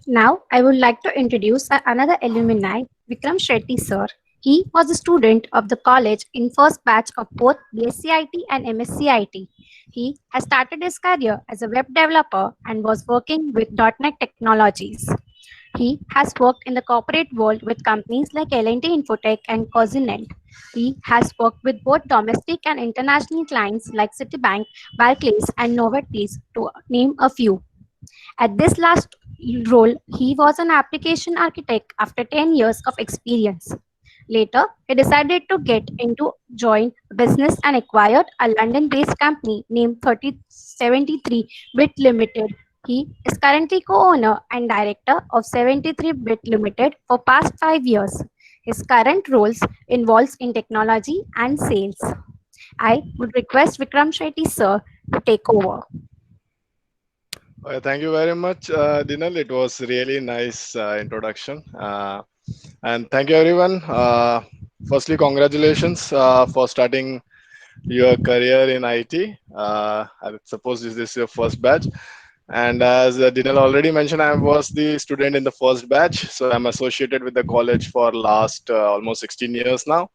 Now, I would like to introduce another alumni, Vikram Shetty sir. He was a student of the college in first batch of both BSCIT and MSCIT. He has started his career as a web developer and was working with .NET Technologies. He has worked in the corporate world with companies like L&T Infotech and Cognizant. He has worked with both domestic and international clients like Citibank, Barclays, and Novartis, to name a few. At this last role, he was an application architect after 10 years of experience. Later, he decided to get into join business and acquired a London-based company named 3073-Bit Limited. He is currently co-owner and director of 73-Bit Limited for past 5 years. His current roles involves in technology and sales. I would request Vikram Shetty sir to take over. Thank you very much, Dinal. It was really nice introduction. And thank you, everyone. Firstly, congratulations for starting your career in IT. I suppose this is your first batch. And as Dinal already mentioned, I was the student in the first batch. So I'm associated with the college for last almost 16 years now.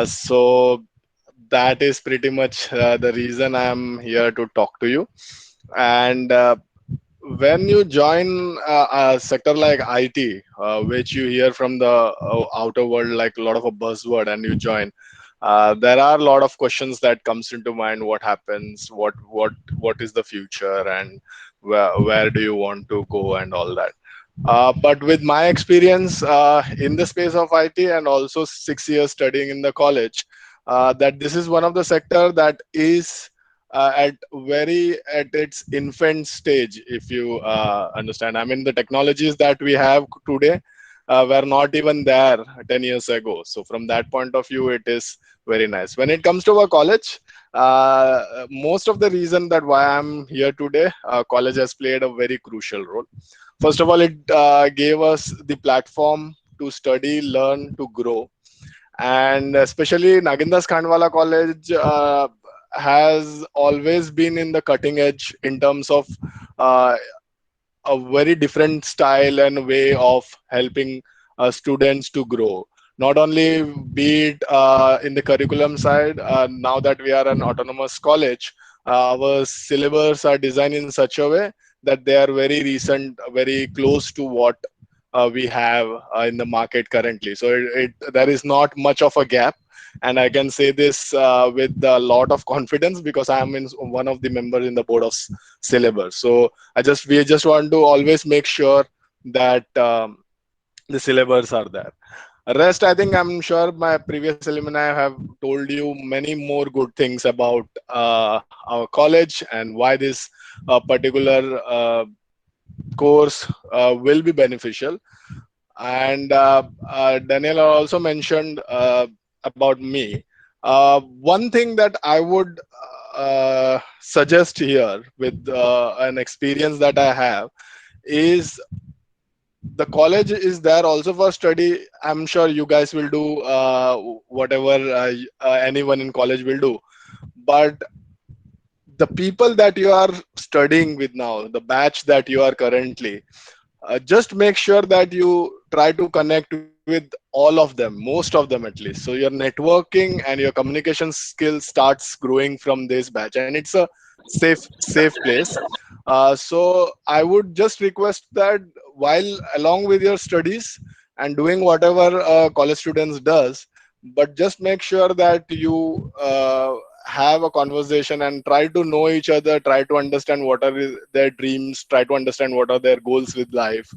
So that is pretty much the reason I'm here to talk to you. And when you join a sector like IT, which you hear from the outer world like a lot of a buzzword, and you join, there are a lot of questions that comes into mind. What happens? What is the future, and where do you want to go, and all that. But with my experience in the space of IT and also 6 years studying in the college, that this is one of the sector that is at its infant stage, if you understand. I mean, the technologies that we have today were not even there 10 years ago. So from that point of view, it is very nice. When it comes to our college, most of the reason that why I'm here today, college has played a very crucial role. First of all, it gave us the platform to study, learn, to grow. And especially Nagindas Khandwala College has always been in the cutting edge in terms of uh, a very different style and way of helping students to grow. Not only be it in the curriculum side, now that we are an autonomous college, our syllabus are designed in such a way that they are very recent, very close to what we have in the market currently. So there is not much of a gap, and I can say this with a lot of confidence because I am in one of the members in the board of syllabus. So we just want to always make sure that the syllabus are there. Rest, I think I'm sure my previous alumni have told you many more good things about our college and why this particular course will be beneficial. And Daniel also mentioned about me. One thing that I would suggest here with an experience that I have is the college is there also for study. I'm sure you guys will do whatever anyone in college will do. But the people that you are studying with now, the batch that you are currently, just make sure that you try to connect with all of them, most of them at least, so your networking and your communication skill starts growing from this batch, and it's a safe place. So I would just request that while along with your studies and doing whatever college students does, but just make sure that you have a conversation and try to know each other, try to understand what are their dreams, try to understand what are their goals with life,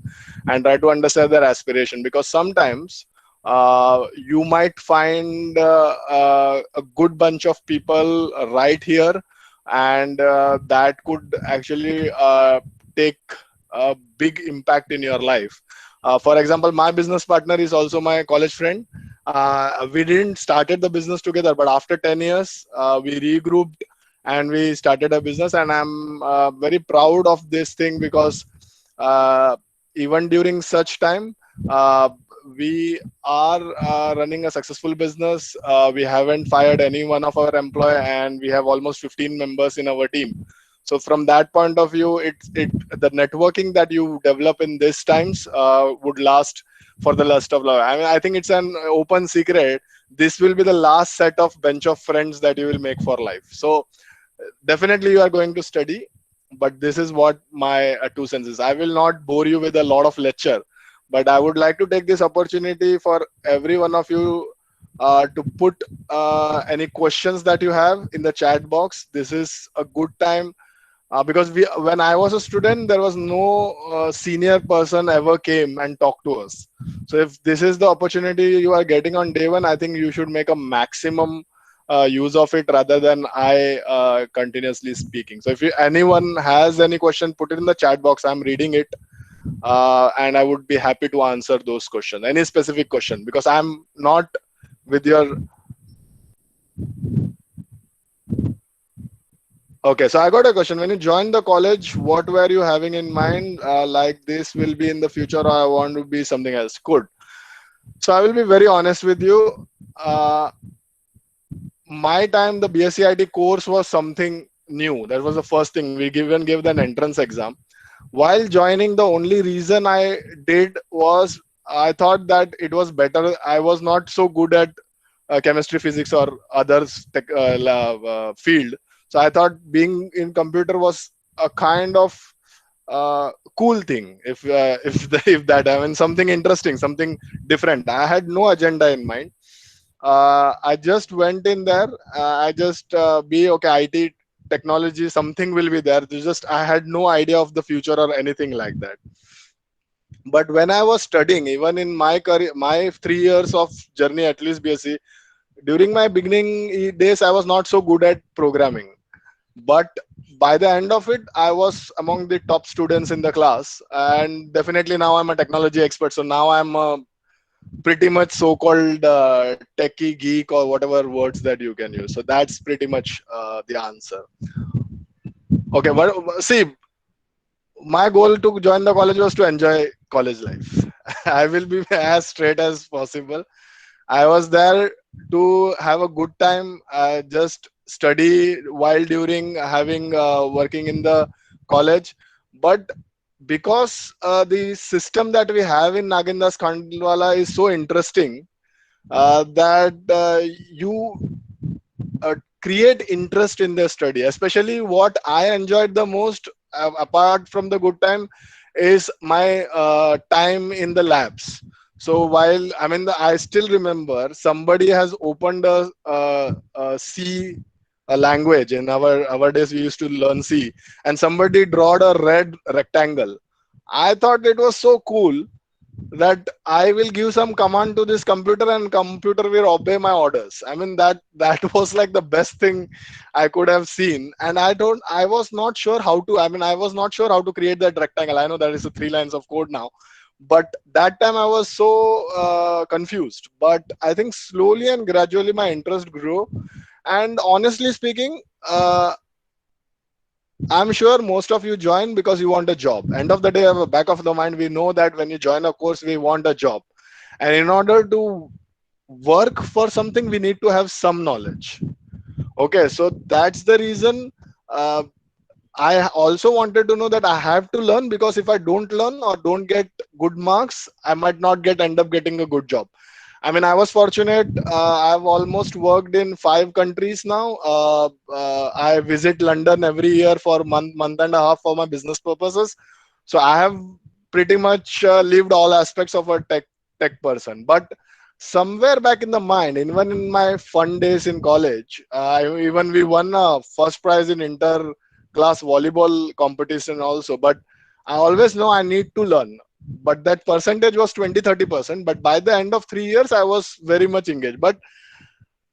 and try to understand their aspiration, because sometimes you might find a good bunch of people right here, and that could actually take a big impact in your life. For example, my business partner is also my college friend. We didn't started the business together, but after 10 years we regrouped and we started a business, and I'm very proud of this thing because uh, even during such time, uh, we are running a successful business. We haven't fired any one of our employee, and we have almost 15 members in our team. So from that point of view, it the networking that you develop in these times would last for the rest of life. I mean, I think it's an open secret. This will be the last set of bench of friends that you will make for life. So definitely you are going to study, but this is what my two cents is. I will not bore you with a lot of lecture, but I would like to take this opportunity for every one of you to put any questions that you have in the chat box. This is a good time because when I was a student, there was no senior person ever came and talked to us. So if this is the opportunity you are getting on day one, I think you should make a maximum use of it rather than I continuously speaking. So if anyone has any question, put it in the chat box. I'm reading it, and I would be happy to answer those questions. Any specific question, because I'm not with your. Okay, so I got a question. When you joined the college, what were you having in mind? Like this will be in the future, or I want to be something else? Good. So I will be very honest with you. Uh, my time, the BSCIT course was something new. That was the first thing. We even gave an entrance exam. While joining, the only reason I did was I thought that it was better. I was not so good at chemistry, physics, or others field. So I thought being in computer was a kind of cool thing. If that, I mean, something interesting, something different. I had no agenda in mind. I just went in there. I just be okay. IT technology, something will be there. Just I had no idea of the future or anything like that. But when I was studying, even in my career, my 3 years of journey, at least BSc, during my beginning days, I was not so good at programming. But by the end of it, I was among the top students in the class. And definitely now I'm a technology expert. So now I'm a pretty much so-called techie geek or whatever words that you can use. So that's pretty much the answer. Okay, but see, my goal to join the college was to enjoy college life. I will be as straight as possible. I was there to have a good time, just study while during having working in the college. But because the system that we have in Nagendas Khandwala is so interesting, that you create interest in the study. Especially what I enjoyed the most, apart from the good time, is my time in the labs. So while I'm in the, I still remember somebody has opened a C a language. In our days we used to learn C, and somebody drawed a red rectangle. I thought it was so cool that I will give some command to this computer and computer will obey my orders. I mean, that was like the best thing I could have seen. And I was not sure how to, I mean, I was not sure how to create that rectangle. I know that is a 3 lines of code now, but that time I was so confused. But I think slowly and gradually my interest grew. And honestly speaking, I'm sure most of you join because you want a job. End of the day, at the back of the mind, we know that when you join a course, we want a job. And in order to work for something, we need to have some knowledge. Okay, so that's the reason. I also wanted to know that I have to learn, because if I don't learn or don't get good marks, I might not get end up getting a good job. I mean, I was fortunate. I've almost worked in 5 countries now. I visit London every year for month and a half for my business purposes. So I have pretty much lived all aspects of a tech person. But somewhere back in the mind, even in my fun days in college, even we won a first prize in inter class volleyball competition also. But I always know I need to learn, but that percentage was 20-30%. But by the end of 3 years I was very much engaged. But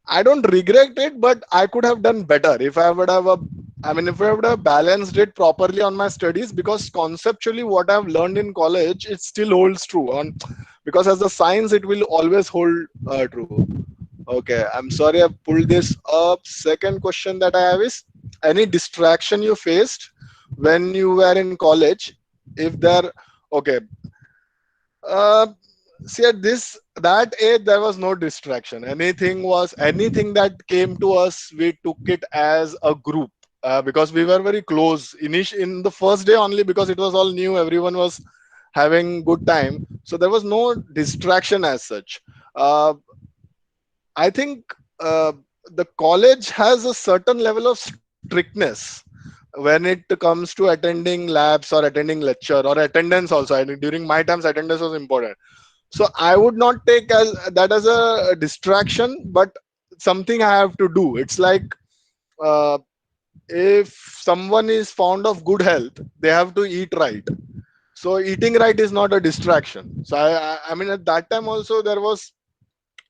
I don't regret it, but I could have done better if I would have if I would have balanced it properly on my studies, because conceptually what I've learned in college, it still holds true on, because as a science it will always hold true. Okay, I'm sorry I pulled this up. Second question that I have is, any distraction you faced when you were in college? If there, okay, uh, see, at this that age there was no distraction. Anything that came to us, we took it as a group. because we were very close in the first day only, because it was all new, everyone was having good time, so there was no distraction as such. uh, I think the college has a certain level of strictness when it comes to attending labs or attending lecture or attendance also. I mean, during my times, attendance was important. So I would not take as that as a distraction, but something I have to do. It's like, uh, if someone is fond of good health, they have to eat right. So eating right is not a distraction. So I mean, at that time also there was,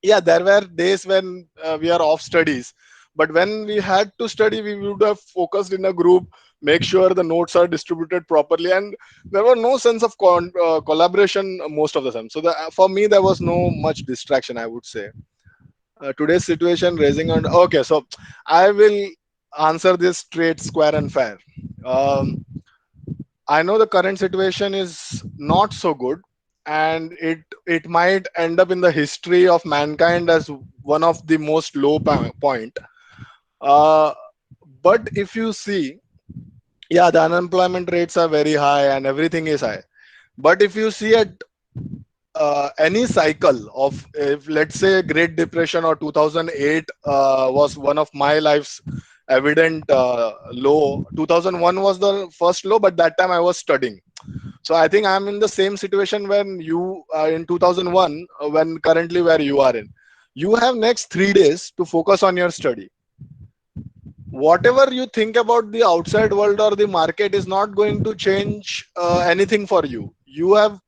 yeah, there were days when we are off studies, but when we had to study, we would have focused in a group, make sure the notes are distributed properly, and there was no sense of collaboration most of the time. So for me, there was no much distraction, I would say. Today's situation raising on, okay, so I will answer this straight, square and fair. um, I know the current situation is not so good, and it might end up in the history of mankind as one of the most low point. Uh, but if you see, yeah, the unemployment rates are very high and everything is high. But if you see at any cycle of, if let's say Great Depression or 2008 was one of my life's evident low. 2001 was the first low, but that time I was studying. So I think I'm in the same situation when you in 2001, when currently where you are in. You have next 3 days to focus on your study. Whatever you think about the outside world or the market is not going to change anything for you. You have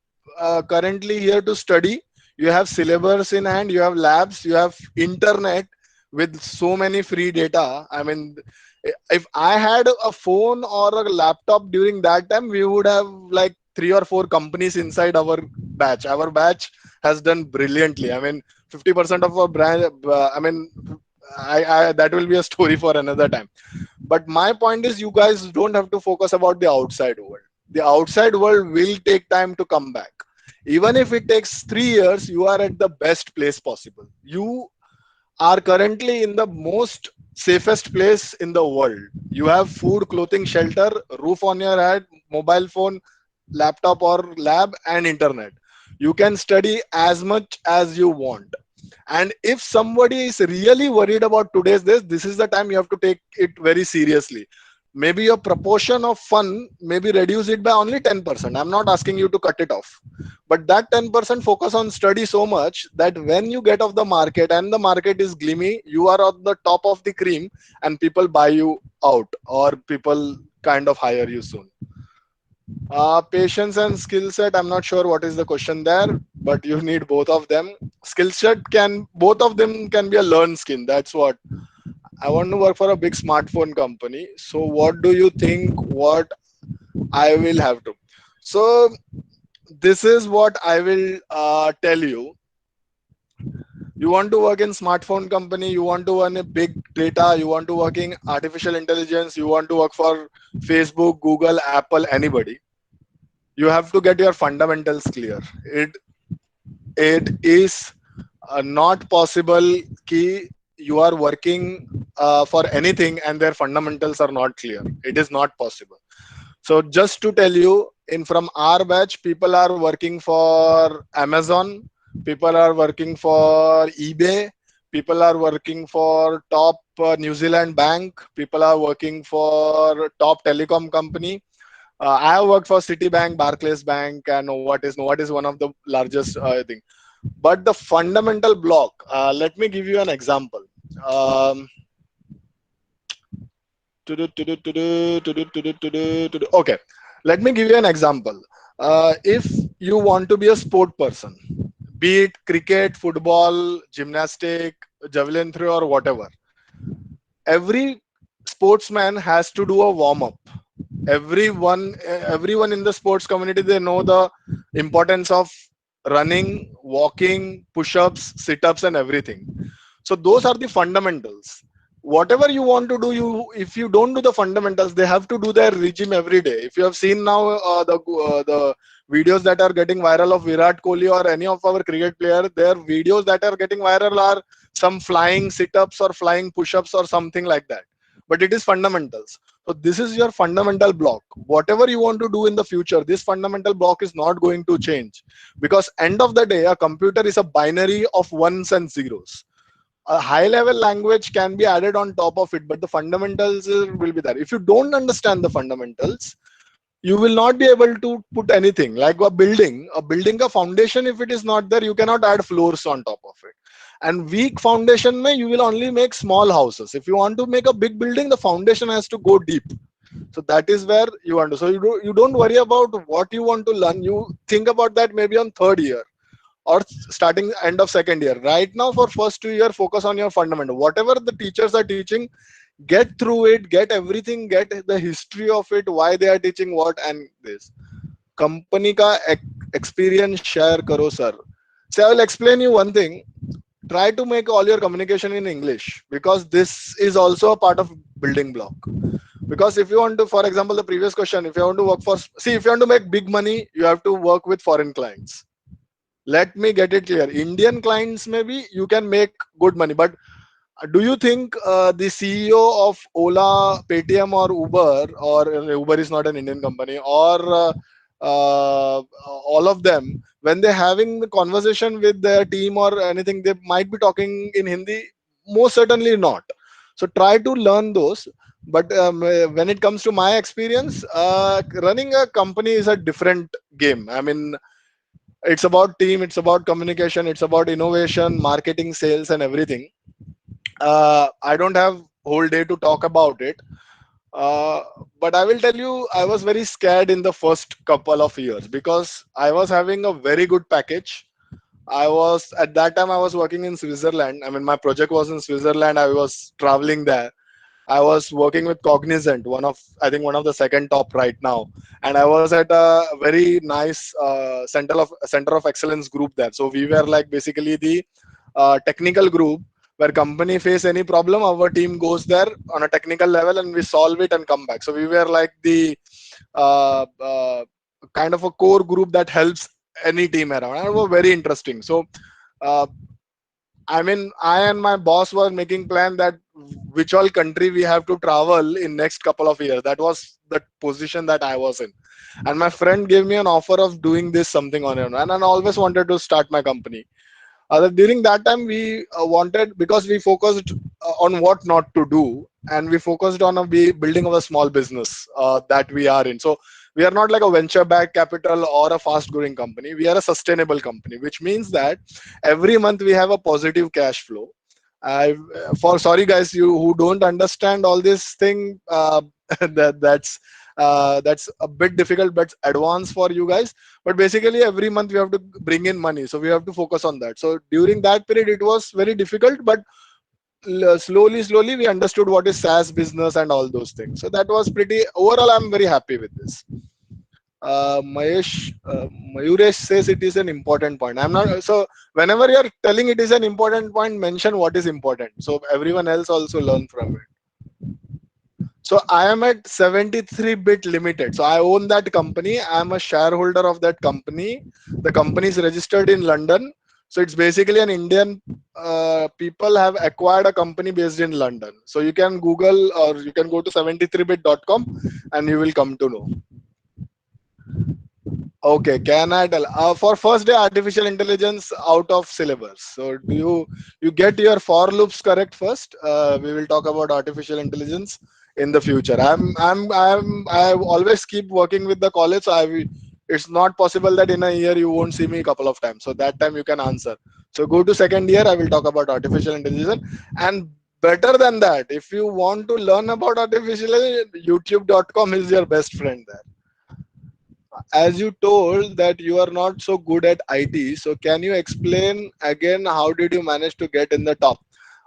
currently here to study. You have syllabus in hand. You have labs. You have internet with so many free data. I mean, if I had a phone or a laptop during that time, we would have like three or four companies inside our batch. Our batch has done brilliantly. I mean, 50% of our brand. I mean, I that will be a story for another time. But my point is, you guys don't have to focus about the outside world. The outside world will take time to come back. Even if it takes 3 years, you are at the best place possible. You are currently in the most safest place in the world. You have food, clothing, shelter, roof on your head, mobile phone, laptop or lab, and internet. You can study as much as you want. And if somebody is really worried about today's this is the time you have to take it very seriously. Maybe your proportion of fun, maybe reduce it by only 10%. I'm not asking you to cut it off, but that 10% focus on study so much that when you get off the market and the market is gloomy, you are on the top of the cream, and people buy you out, or people kind of hire you soon. Patience and skill set. I'm not sure what is the question there, but you need both of them. Skill set can, both of them can be a learned skill. That's what I want to work for, a big smartphone company. So, what do you think? What I will have to? So, this is what I will tell you. You want to work in smartphone company. You want to earn a big data. You want to work in artificial intelligence. You want to work for Facebook, Google, Apple, anybody. You have to get your fundamentals clear. It is not possible ki you are working for anything and their fundamentals are not clear. It is not possible. So just to tell you, in from our batch, people are working for Amazon, people are working for eBay, people are working for top New Zealand bank, people are working for top telecom company. I have worked for Citibank, Barclays Bank, and what is one of the largest thing. But the fundamental block. Let me give you an example. Um, okay, let me give you an example. If you want to be a sport person, be it cricket, football, gymnastic, javelin throw, or whatever, every sportsman has to do a warm up. Everyone in the sports community, they know the importance of running, walking, push-ups, sit-ups and everything. So those are the fundamentals. Whatever you want to do, you if you don't do the fundamentals, they have to do their regime every day. If you have seen now the videos that are getting viral of Virat Kohli or any of our cricket player, their videos that are getting viral are some flying sit-ups or flying push-ups or something like that. but it is fundamentals. So this is your fundamental block. Whatever you want to do in the future, this fundamental block is not going to change, because end of the day, a computer is a binary of ones and zeros. A high level language can be added on top of it, but the fundamentals will be there. If you don't understand the fundamentals, you will not be able to put anything like a building a foundation. If it is not there, you cannot add floors on top of it. And weak foundation may you will only make small houses. If you want to make a big building, the foundation has to go deep. So that is where you want to. So you don't worry about what you want to learn. You think about that maybe on third year or starting end of second year. Right now, for first 2 year, focus on your fundamental. Whatever the teachers are teaching, get through it, get everything, get the history of it, why they are teaching what, and this company ka experience share karo, sir. So I will explain you one thing. Try to make all your communication in English, because this is also a part of building block. Because if you want to, for example, the previous question, if you want to work for, see, if you want to make big money, you have to work with foreign clients. Let me get it clear. Indian clients, maybe you can make good money, but do you think the CEO of Ola, Paytm, or Uber, or Uber is not an Indian company, or all of them, when they're having the conversation with their team or anything, they might be talking in Hindi? Most certainly not. So try to learn those. But when it comes to my experience, running a company is a different game. I mean, it's about team, it's about communication, it's about innovation, marketing, sales, and everything. I don't have whole day to talk about it, uh, but I will tell you, I was very scared in the first couple of years, because I was having a very good package. I was at that time I was working in Switzerland. I mean, my project was in Switzerland. I was traveling there. I was working with Cognizant, one of the second top right now, and I was at a very nice center of excellence group there. So we were like basically the technical group, where company face any problem, our team goes there on a technical level and we solve it and come back. So we were like the uh, uh, kind of a core group that helps any team around, and it was very interesting. So uh, I mean, I and my boss were making plan that which all country we have to travel in next couple of years. That was the position that I was in. And my friend gave me an offer of doing this something on it, and I always wanted to start my company. During that time, we wanted, because we focused on what not to do, and we focused on building of a small business that we are in. So we are not like a venture backed capital or a fast growing company. We are a sustainable company, which means that every month we have a positive cash flow. I, for sorry guys, you who don't understand all this thing, that's a bit difficult, but advanced for you guys. But basically every month we have to bring in money, so we have to focus on that. So during that period it was very difficult, but slowly we understood what is SaaS business and all those things. So that was pretty, overall I'm very happy with this. Mayuresh says it is an important point. I'm not, so whenever you're telling it is an important point, mention what is important, so everyone else also learn from it. So I am at 73-bit limited. So I own that company. I'm a shareholder of that company. The company is registered in London. So it's basically an Indian people have acquired a company based in London. So you can Google or you can go to 73bit.com and you will come to know. Okay, can I tell? For first day, artificial intelligence out of syllabus. So do you get your for loops correct first? We will talk about artificial intelligence in the future. I always keep working with the college. So it's not possible that in a year you won't see me a couple of times. So that time you can answer. So go to second year. I will talk about artificial intelligence. And better than that, if you want to learn about artificial intelligence, YouTube.com is your best friend there. As you told that you are not so good at IT, so can you explain again how did you manage to get in the top?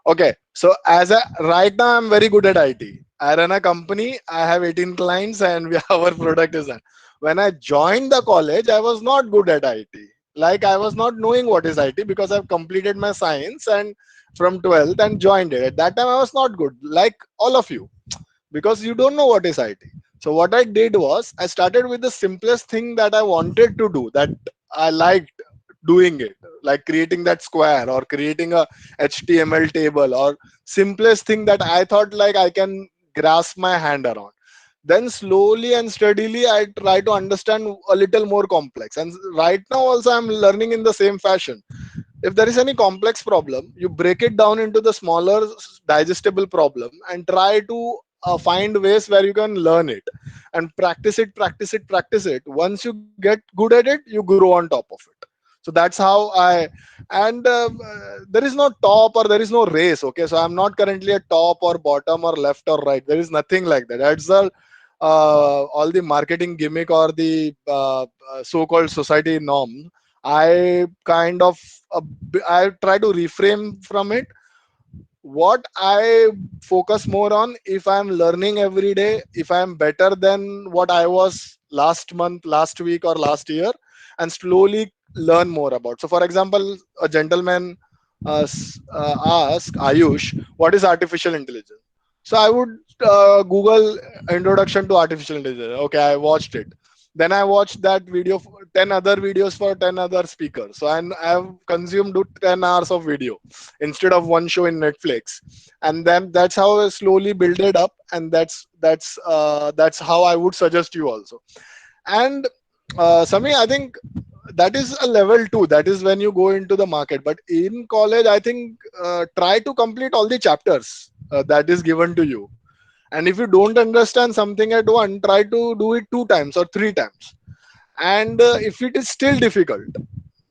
Okay, so right now I'm very good at IT. I run a company, I have 18 clients, and our product is that. When I joined the college, I was not good at IT. Like I was not knowing what is IT, because I've completed my science and from 12th and joined it. At that time I was not good, like all of you, because you don't know what is IT. So what I did was I started with the simplest thing that I wanted to do, that I liked doing it, like creating that square or creating a HTML table, or simplest thing that I thought like I can grasp my hand around. Then slowly and steadily I try to understand a little more complex, and right now also I'm learning in the same fashion. If there is any complex problem, you break it down into the smaller digestible problem and try to find ways where you can learn it and practice it. Once you get good at it, you grow on top of it. So that's how I. And there is no top or there is no race. Okay, so I'm not currently at top or bottom or left or right. There is nothing like that. That's all the marketing gimmick or the so-called society norm. I kind of I try to reframe from it. What I focus more on, if I'm learning every day, if I'm better than what I was last month, last week, or last year, and slowly learn more about. So, for example, a gentleman asked Ayush, "What is artificial intelligence?" So I would Google introduction to artificial intelligence. Okay, I watched it. Then I watched that video, 10 other videos for 10 other speakers. So I've consumed 10 hours of video instead of one show in Netflix. And then that's how I slowly build it up. And that's how I would suggest you also. And Sami, I think that is a level two. That is when you go into the market. But in college, I think try to complete all the chapters that is given to you. And if you don't understand something at one, try to do it two times or three times. And if it is still difficult,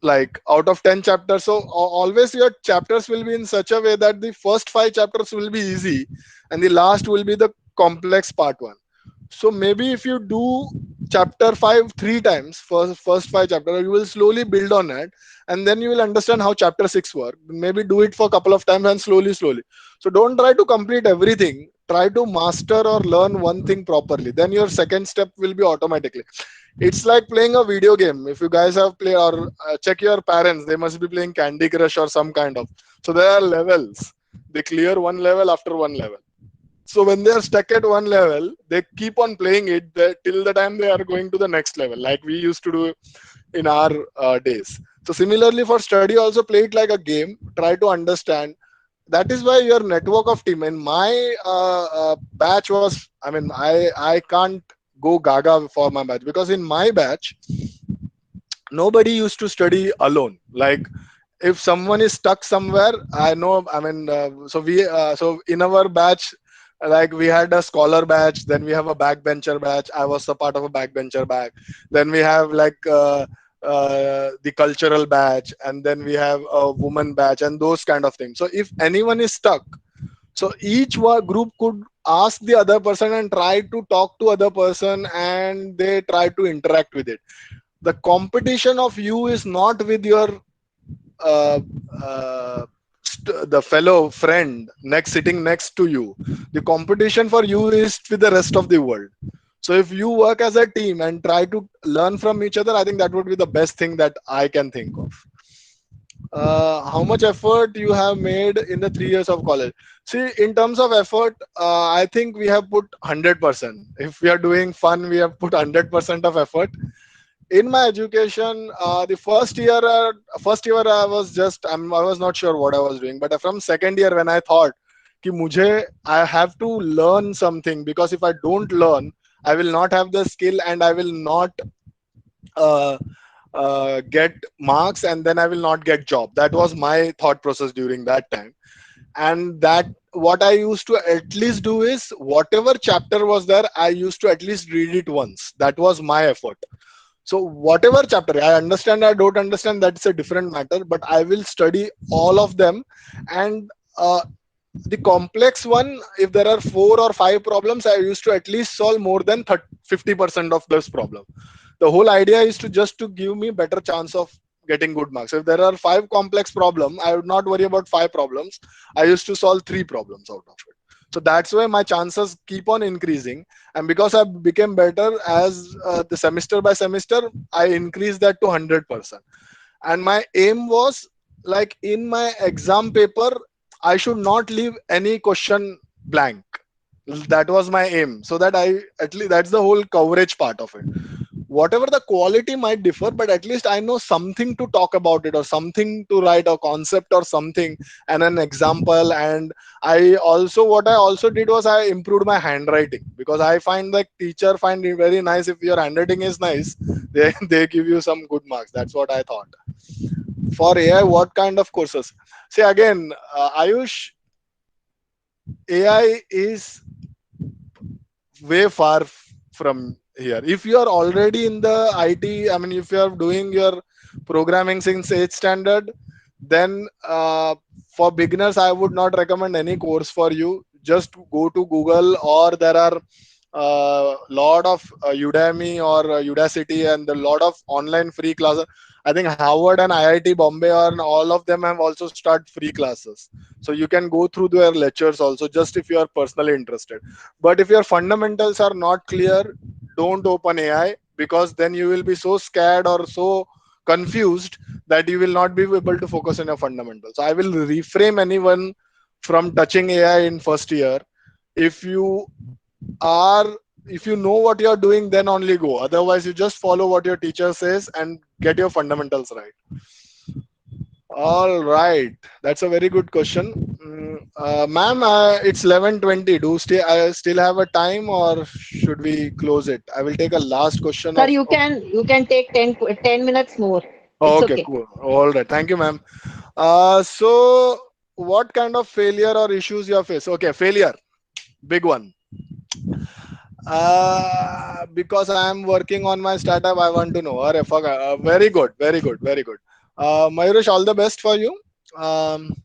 like out of 10 chapters, so always your chapters will be in such a way that the first five chapters will be easy and the last will be the complex part one. So maybe if you do chapter 5 three times, first five chapters, you will slowly build on it, and then you will understand how chapter 6 work. Maybe do it for a couple of times and slowly. So don't try to complete everything. Try to master or learn one thing properly. Then your second step will be automatically. It's like playing a video game. If you guys have played, or check your parents, they must be playing Candy Crush or some kind of. So there are levels. They clear one level after one level. So when they are stuck at one level, they keep on playing it till the time they are going to the next level, like we used to do in our days. So similarly for study, also play it like a game. Try to understand. That is why your network of team. In my batch was, I mean, I can't go gaga for my batch, because in my batch nobody used to study alone. Like if someone is stuck somewhere, I know, I mean, so in our batch, like we had a scholar batch, then we have a backbencher batch. I was a part of a backbencher batch. Then we have like the cultural batch, and then we have a woman batch, and those kind of things. So if anyone is stuck, so each group could ask the other person and try to talk to other person, and they try to interact with it. The competition of you is not with your uh, uh, the fellow friend next sitting next to you. The competition for you is with the rest of the world. So if you work as a team and try to learn from each other, I think that would be the best thing that I can think of. How much effort you have made in the 3 years of college? See, in terms of effort, I think we have put 100%. If we are doing fun, we have put 100% of effort. In my education, the first year I was just I was not sure what I was doing. But from second year, when I thought कि मुझे I have to learn something, because if I don't learn, I will not have the skill and I will not uh, get marks, and then I will not get job. That was my thought process during that time. And that what I used to at least do is, whatever chapter was there, I used to at least read it once. That was my effort. So whatever chapter I understand, I don't understand, that's a different matter, but I will study all of them. And the complex one, if there are 4 or 5 problems, I used to at least solve more than 50% of this problem. The whole idea is to just to give me better chance of getting good marks. If there are 5 complex problem, I would not worry about 5 problems. I used to solve 3 problems out of it. So that's why my chances keep on increasing. And because I became better as the semester by semester, I increased that to 100%. And my aim was, like, in my exam paper, I should not leave any question blank. That was my aim, so that I, at least that's the whole coverage part of it. whatever the quality might differ, but at least I know something to talk about it, or something to write a concept or something, and an example. And what I also did was I improved my handwriting, because I find like teacher find it very nice if your handwriting is nice, they give you some good marks. That's what I thought. For AI, what kind of courses? See, again, Ayush, AI is way far from here. If you are already in the IT, I mean, if you are doing your programming since 8th standard, then for beginners, I would not recommend any course for you. Just go to Google, or there are lot of Udemy or Udacity, and a lot of online free classes. I think Harvard and IIT Bombay, and all of them have also start free classes. So you can go through their lectures also, just if you are personally interested. But if your fundamentals are not clear, don't open AI, because then you will be so scared or so confused that you will not be able to focus on your fundamentals. So I will reframe anyone from touching AI in first year. If you are, if you know what you are doing, then only go. Otherwise, you just follow what your teacher says and get your fundamentals right. All right, that's a very good question. Ma'am, it's 11:20. Do still have a time, or should we close it? I will take a last question Sir, of. you can take 10 minutes more. It's Okay, okay. cool. All right, thank you, ma'am. So what kind of failure or issues you have faced? Okay, failure, big one. Because I am working on my startup, I want to know. Fuck, very good, very good, very good. Mayuresh, all the best for you. Um,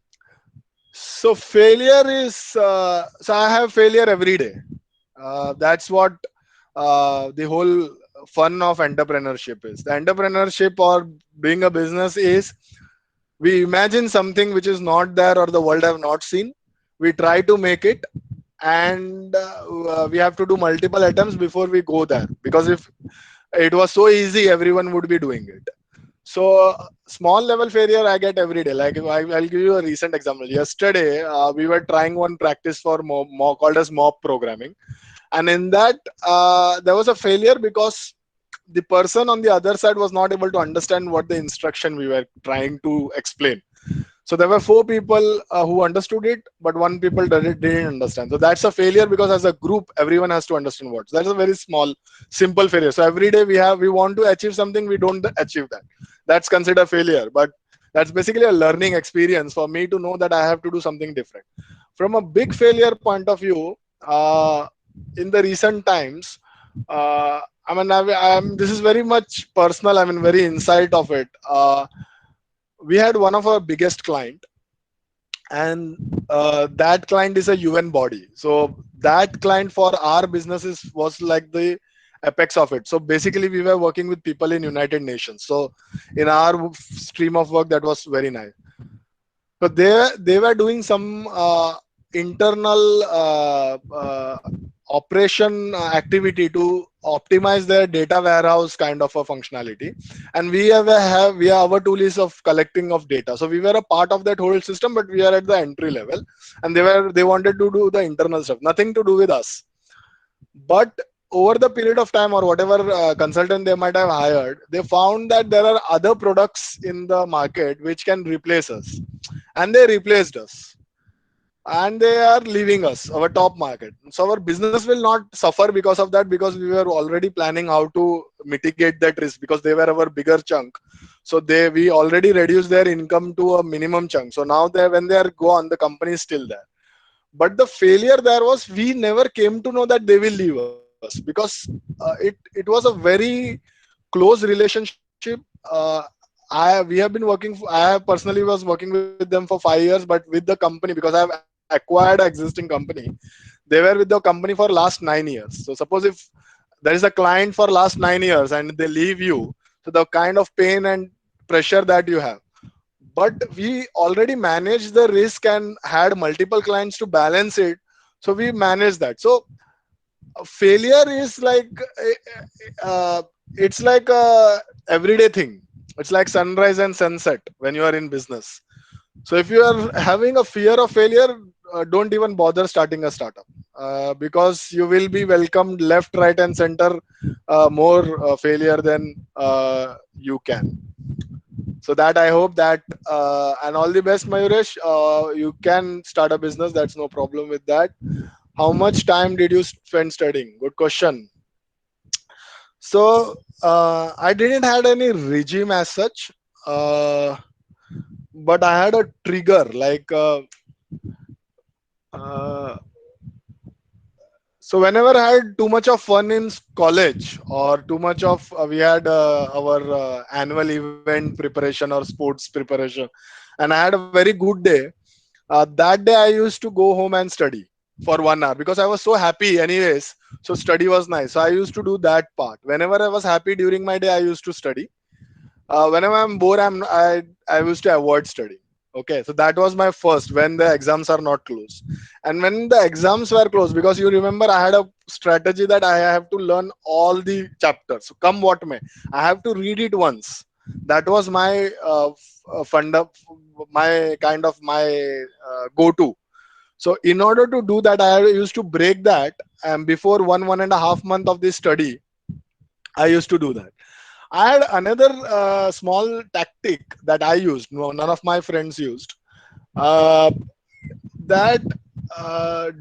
so failure is so I have failure every day. That's what the whole fun of entrepreneurship is. The entrepreneurship or being a business is, we imagine something which is not there or the world have not seen. We try to make it, and we have to do multiple attempts before we go there, because if it was so easy, everyone would be doing it. So small level failure I get every day. Like I'll give you a recent example. Yesterday we were trying one practice for called as mob programming, and in that there was a failure because the person on the other side was not able to understand what the instruction we were trying to explain. So there were four people who understood it, but one people didn't understand. So that's a failure, because as a group, everyone has to understand what. So that's a very small, simple failure. So every day we want to achieve something, we don't achieve that. That's considered failure. But that's basically a learning experience for me to know that I have to do something different. From a big failure point of view, in the recent times, I mean, this is very much personal. I mean, very insight of it. We had one of our biggest client, and that client is a UN body. So that client for our businesses was like the apex of it. So basically, we were working with people in United Nations. So in our stream of work, that was very nice. So they were doing some internal operation activity to optimize their data warehouse kind of a functionality, and our tool is of collecting of data. So we were a part of that whole system, but we are at the entry level, and they wanted to do the internal stuff, nothing to do with us. But over the period of time, or whatever consultant they might have hired, they found that there are other products in the market which can replace us, and they replaced us, and they are leaving us our top market. So our business will not suffer because of that, because we were already planning how to mitigate that risk, because they were our bigger chunk. So we already reduced their income to a minimum chunk. So now when they are gone, the company is still there. But the failure there was, we never came to know that they will leave us, because it was a very close relationship. We have been I have personally was working with them for 5 years, but with the company, because I have acquired an existing company, they were with the company for last 9 years. So suppose if there is a client for last 9 years and they leave you, so the kind of pain and pressure that you have. But we already managed the risk and had multiple clients to balance it. So we managed that. So failure is like it's like a everyday thing. It's like sunrise and sunset when you are in business. So if you are having a fear of failure, don't even bother starting a startup. because you will be welcomed left, right, and center more failure than you can. So that I hope that and all the best, Mayuresh. You can start a business. That's no problem with that. How much time did you spend studying? Good question. So I didn't had any regime as such, uh, but I had a trigger like. Uh, so whenever I had too much of fun in college or too much of we had our annual event preparation or sports preparation, and I had a very good day. That day I used to go home and study for 1 hour because I was so happy anyways. So study was nice. So I used to do that part. Whenever I was happy during my day, I used to study. Whenever I'm bored, I used to avoid studying. Okay, so that was my first when the exams are not close, and when the exams were close, because you remember I had a strategy that I have to learn all the chapters. So come what may, I have to read it once. That was my my kind of my go-to. So in order to do that, I used to break that, and before 1.5 month of this study, I used to do that. I had another small tactic that I used. No, none of my friends used. Uh, that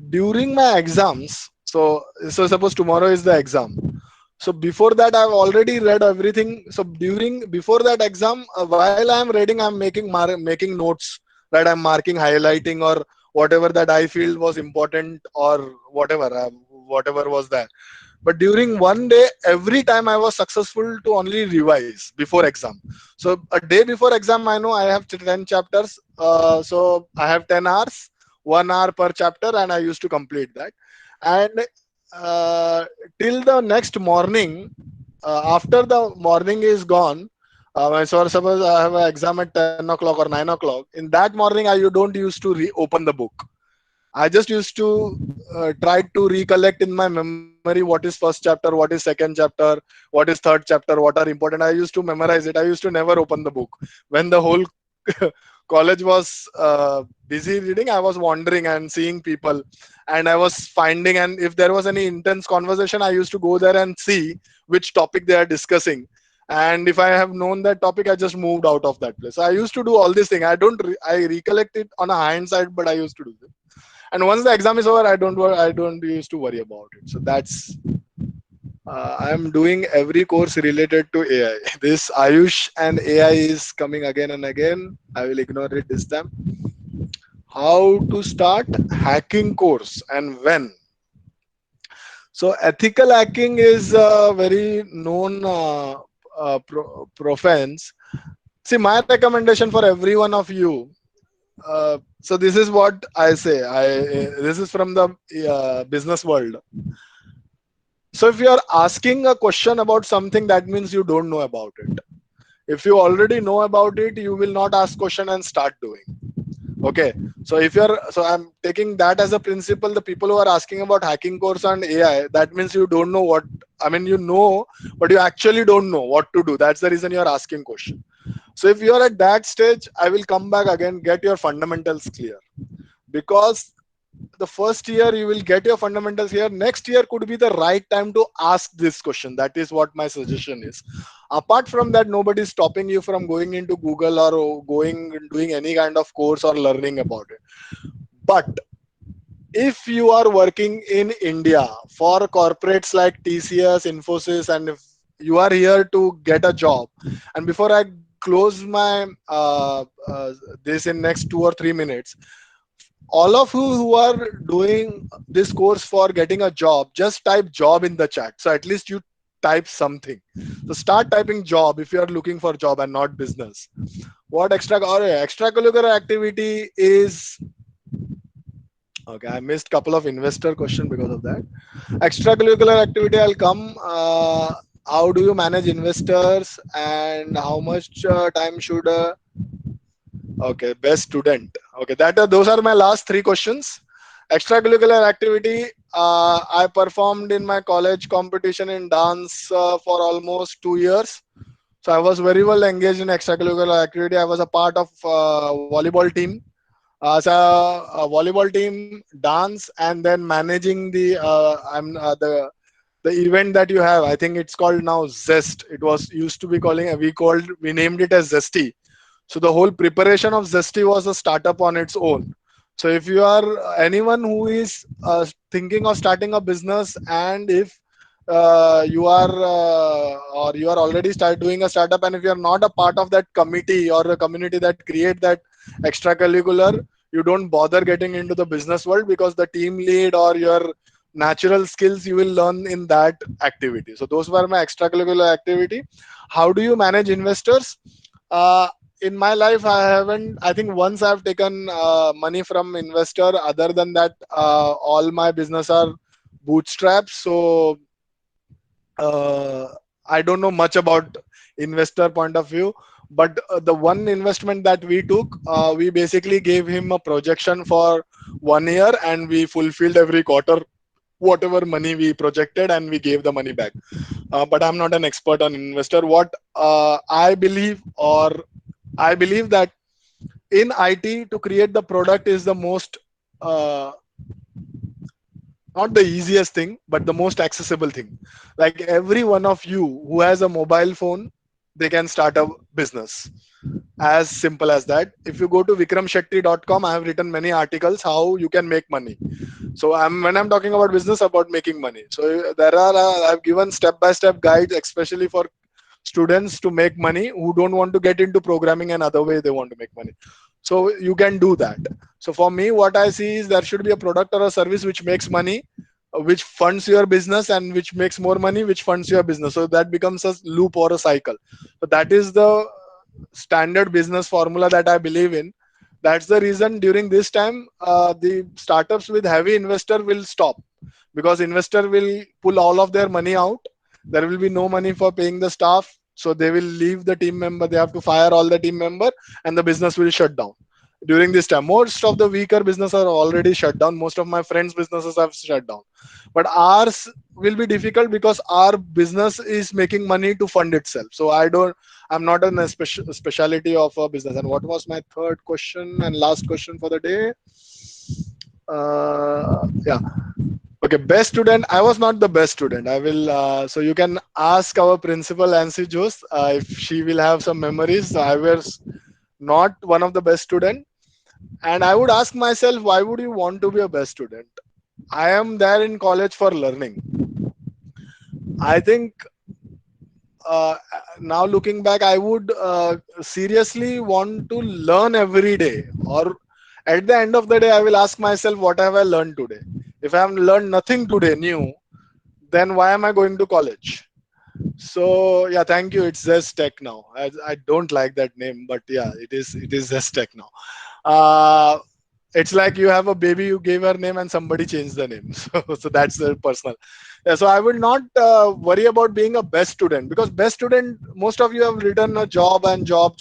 during my exams. So suppose tomorrow is the exam. So before that, I've already read everything. So during before that exam, while I'm reading, I'm making notes that I'm marking, highlighting, or whatever that I feel was important or whatever was there. But during one day, every time I was successful to only revise before exam. So a day before exam, I know I have 10 chapters. So I have 10 hours, 1 hour per chapter, and I used to complete that. And uh, till the next morning, after the morning is gone, so suppose I have an exam at 10 o'clock or 9 o'clock. In that morning, I you don't used to open the book. I just used to try to recollect in my memory what is first chapter, what is second chapter, what is third chapter, what are important. I used to memorize it. I used to never open the book. When the whole college was busy reading, I was wandering and seeing people, and I was finding. And if there was any intense conversation, I used to go there and see which topic they are discussing. And if I have known that topic, I just moved out of that place. So I used to do all these things. I recollect it on a hindsight, but I used to do this. And once the exam is over, I don't used to worry about it. So that's I'm doing every course related to AI. This Ayush and AI is coming again and again. I will ignore it this time. How to start hacking course and when? So ethical hacking is very known profans. See, my recommendation for every one of you. So this is what I say. This is from the business world. So if you are asking a question about something, that means you don't know about it. If you already know about it, you will not ask question and start doing. Okay. So I'm taking that as a principle. The people who are asking about hacking course and AI, that means you don't know what. I mean, you know, but you actually don't know what to do. That's the reason you are asking question. So if you are at that stage, I will come back again. Get your fundamentals clear, because the first year you will get your fundamentals here. Next year could be the right time to ask this question. That is what my suggestion is. Apart from that, nobody is stopping you from going into Google or going doing any kind of course or learning about it. But if you are working in India for corporates like TCS, Infosys, and if you are here to get a job, and before I close my this in next 2 or 3 minutes, all of you who are doing this course for getting a job, just type job in the chat. So at least you type something. So start typing job if you are looking for job and not business. What extracurricular activity is? Okay, I missed couple of investor question because of that. Extracurricular activity, I'll come. How do you manage investors, and how much time should okay, best student. Okay, those are my last three questions. Extracurricular activity. I performed in my college competition in dance for almost 2 years. So I was very well engaged in extracurricular activity. I was a part of volleyball team. as a volleyball team, dance, and then managing the event that you have. I think it's called now Zest. It was used to be calling, we named it as Zesty. So the whole preparation of Zesty was a startup on its own. So if you are anyone who is thinking of starting a business, and if you are or you are already start doing a startup, and if you are not a part of that committee or a community that create that extracurricular, you don't bother getting into the business world, because the team lead or your natural skills you will learn in that activity. So those were my extracurricular activity. How do you manage investors? uh, in my life, I haven't, I think once I've taken money from investor. Other than that, all my business are bootstraps. So uh, I don't know much about investor point of view. But the one investment that we took, we basically gave him a projection for 1 year, and we fulfilled every quarter whatever money we projected, and we gave the money back. But I'm not an expert on investor. What I believe that in IT, to create the product is the most uh, not the easiest thing, but the most accessible thing. Like every one of you who has a mobile phone, they can start a business. As simple as that. If you go to vikramshetty.com, I have written many articles how you can make money. So when I'm talking about business, about making money. So there are I've given step by step guides, especially for students to make money who don't want to get into programming and other way they want to make money. So you can do that. So for me, what I see is there should be a product or a service which makes money, which funds your business, and which makes more money, which funds your business. So that becomes a loop or a cycle. So that is the standard business formula that I believe in. That's the reason during this time, the startups with heavy investor will stop, because investor will pull all of their money out. There will be no money for paying the staff, so they will leave the team member. They have to fire all the team member, and the business will shut down during this time. Most of the weaker business are already shut down. Most of my friends businesses have shut down, but ours will be difficult because our business is making money to fund itself. So I'm not in a speciality of a business. And what was my third question and last question for the day? Yeah. Okay, best student. I was not the best student. I will. So you can ask our principal, Nancy Jose, if she will have some memories. So I was not one of the best student, and I would ask myself, why would you want to be a best student? I am there in college for learning. I think uh, now looking back, I would seriously want to learn every day. Or at the end of the day, I will ask myself, what have I learned today? If I have learned nothing today new, then why am I going to college? So yeah, thank you. It's Zest Tech now. I don't like that name, but yeah, it is Zest Tech now. Uh, it's like you have a baby, you gave her name, and somebody changed the name. So that's personal. Yeah, so I will not worry about being a best student, because best student, most of you have written a job and job.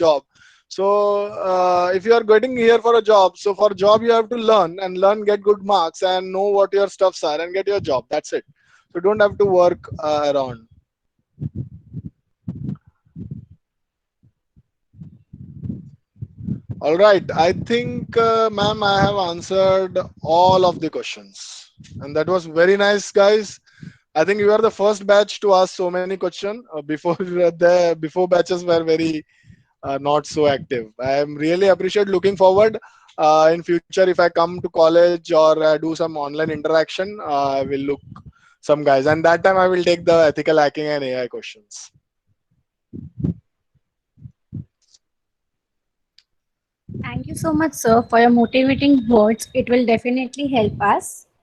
So if you are getting here for a job, so for job you have to learn, get good marks, and know what your stuffs are, and get your job. That's it. So don't have to work around. All right. I think, ma'am, I have answered all of the questions, and that was very nice, guys. I think you are the first batch to ask so many questions. Before the before batches were very not so active. I am really appreciate. Looking forward in future, if I come to college or do some online interaction, I will look some guys, and that time I will take the ethical hacking and AI questions. Thank you so much, sir, for your motivating words. It will definitely help us.